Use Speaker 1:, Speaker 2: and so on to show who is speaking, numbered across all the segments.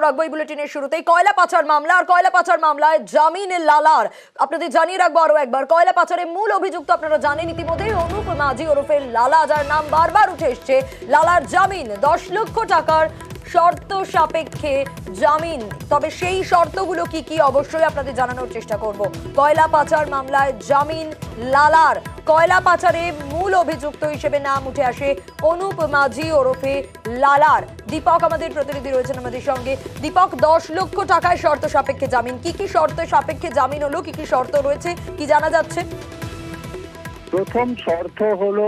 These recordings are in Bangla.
Speaker 1: রাখবো এই বুলেটিনের শুরুতেই কয়লা পাচার মামলা। আর কয়লা পাচার মামলায় জামিন লালার আপনাদের জানিয়ে রাখবো আরো একবার, কয়লা পাচারের মূল অভিযুক্ত আপনারা জানেন ইতিমধ্যেই অনুপ মাঝি ওরফে লালা, যার নাম বারবার উঠে এসছে। লালার জামিন 10 লক্ষ টাকার শর্ত সাপেক্ষে জামিন, তবে সেই শর্তগুলো কি কি অবশ্যই আপনাদের জানানোর চেষ্টা করব। কয়লা পাচার মামলায় জামিন লালার, কয়লা পাচারে মূল অভিযুক্ত হিসেবে নাম উঠে আসে অনুপ মাঝি ওরফে লালার। দীপক আমাদের প্রতিনিধি রয়েছেন আমাদের সঙ্গে। দীপক, 10 লক্ষ টাকায় শর্ত সাপেক্ষে জামিন, কি কি শর্ত সাপেক্ষে জামিন হলো, কি কি শর্ত রয়েছে, কি জানা যাচ্ছে?
Speaker 2: প্রথম শর্ত হলো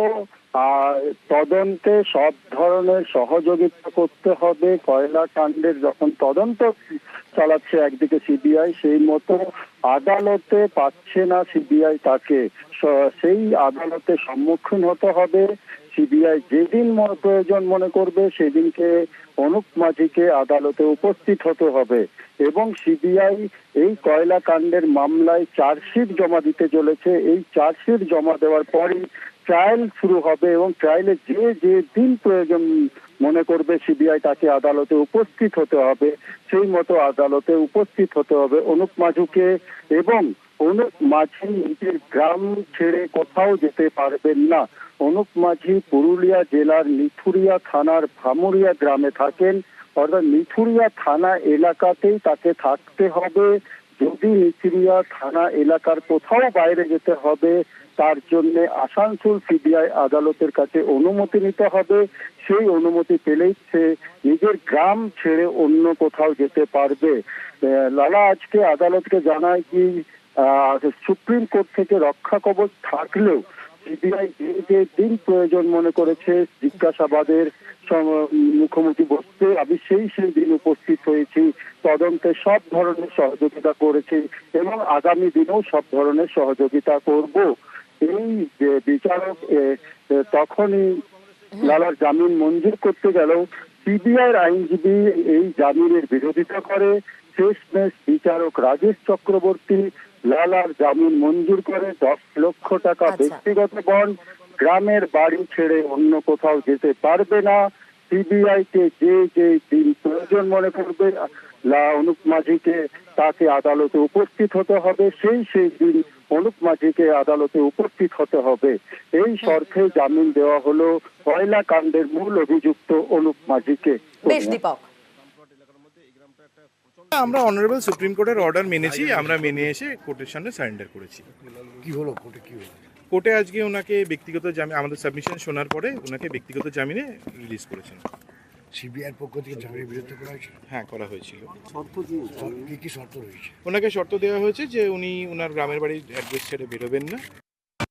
Speaker 2: তদন্তে সব ধরনের সহযোগিতা করতে হবে। কয়লা কাণ্ডের যখন তদন্ত চালাচ্ছে একদিকে সিবিআই, সেই মতো আদালতে পাচ্ছে না সিবিআই, তাকে সেই আদালতে সম্মুখীন হতে হবে। সিবিআই যেদিন প্রয়োজন মনে করবে সেদিনকে অনুপ মাঝিকে আদালতে উপস্থিত হতে হবে। এবং সিবিআই এই কয়লা কাণ্ডের মামলায় চার্জশিট জমা দিতে চলেছে। এই চার্জশিট জমা দেওয়ার পরই ট্রায়াল শুরু হবে এবং ট্রায়ালে যে দিন প্রয়োজন মনে করবে সিবিআই, তাকে আদালতে উপস্থিত হতে হবে। সেই মতো আদালতে উপস্থিত হতে হবে অনুপ মাঝিকে। এবং অনুপ মাঝি নিজের গ্রাম ছেড়ে কোথাও যেতে পারবেন না। অনুপ মাঝি পুরুলিয়া জেলার নিথুরিয়া থানার ভামুরিয়া গ্রামে থাকেন, অর্থাৎ নিথুরিয়া থানা এলাকাতেই তাকে থাকতে হবে। যদি নিথুরিয়া থানা এলাকার কোথাও বাইরে যেতে হবে, তার জন্য আসানসোল সিবিআই আদালতের কাছে অনুমতি নিতে হবে। সেই অনুমতি পেলেই সে নিজের গ্রাম ছেড়ে অন্য কোথাও যেতে পারবে। লালা আজকে আদালতকে জানায় কি সুপ্রিম কোর্ট থেকে রক্ষা কবচ থাকলেও সিবিআই যে দিন প্রয়োজন মনে করেছে জিজ্ঞাসাবাদের মুখোমুখি বসতে, আমি সেই দিন উপস্থিত হয়েছি, তদন্তে সব ধরনের সহযোগিতা করেছি এবং আগামী দিনেও সব ধরনের সহযোগিতা করব। এই যে বিচারক তখনই লালার জামিন মঞ্জুর করতে গেলেও সিবিআইয়ের আইনজীবী এই জামিনের বিরোধিতা করে। শেষমেশ বিচারক রাজেশ চক্রবর্তী লালার জামিন মঞ্জুর করে। 10 লক্ষ টাকা ব্যক্তিগত বন্ড, গ্রামের বাড়ি ছেড়ে অন্য কোথাও যেতে পারবে না। সিবিআই কে যে দিন প্রয়োজন মনে করবে অনুপ মাঝিকে, তাকে আদালতে উপস্থিত হতে হবে। সেই দিন অনুপ মাঝিকে আদালতে উপস্থিত হতে হবে। এই শর্তে জামিন দেওয়া হলো কয়লা কাণ্ডের মূল অভিযুক্ত অনুপ মাঝিকে।
Speaker 1: বেশ দীপক,
Speaker 3: আমরা অনারেবল সুপ্রিম কোর্টের অর্ডার মেনেছি, আমরা মেনে এসে কোর্টের সামনে সারেন্ডার করেছি।
Speaker 4: কি হলো কোর্টে, কি হলো?
Speaker 3: কোর্টে আজকে ওনাকে ব্যক্তিগত জামিন, আমাদের সাবমিশন শোনার পরে ওনাকে ব্যক্তিগত জামিনে রিলিজ করেছেন।
Speaker 4: সিবিআইয়ের পক্ষ থেকে জামিনের বিরুদ্ধে করা হয়েছে?
Speaker 3: হ্যাঁ, করা হয়েছিল।
Speaker 4: কি কি শর্ত রয়েছে?
Speaker 3: ওনাকে শর্ত দেওয়া হয়েছে যে উনি ওনার গ্রামের বাড়ির অ্যাড্রেস ছেড়ে বেরোবেন না,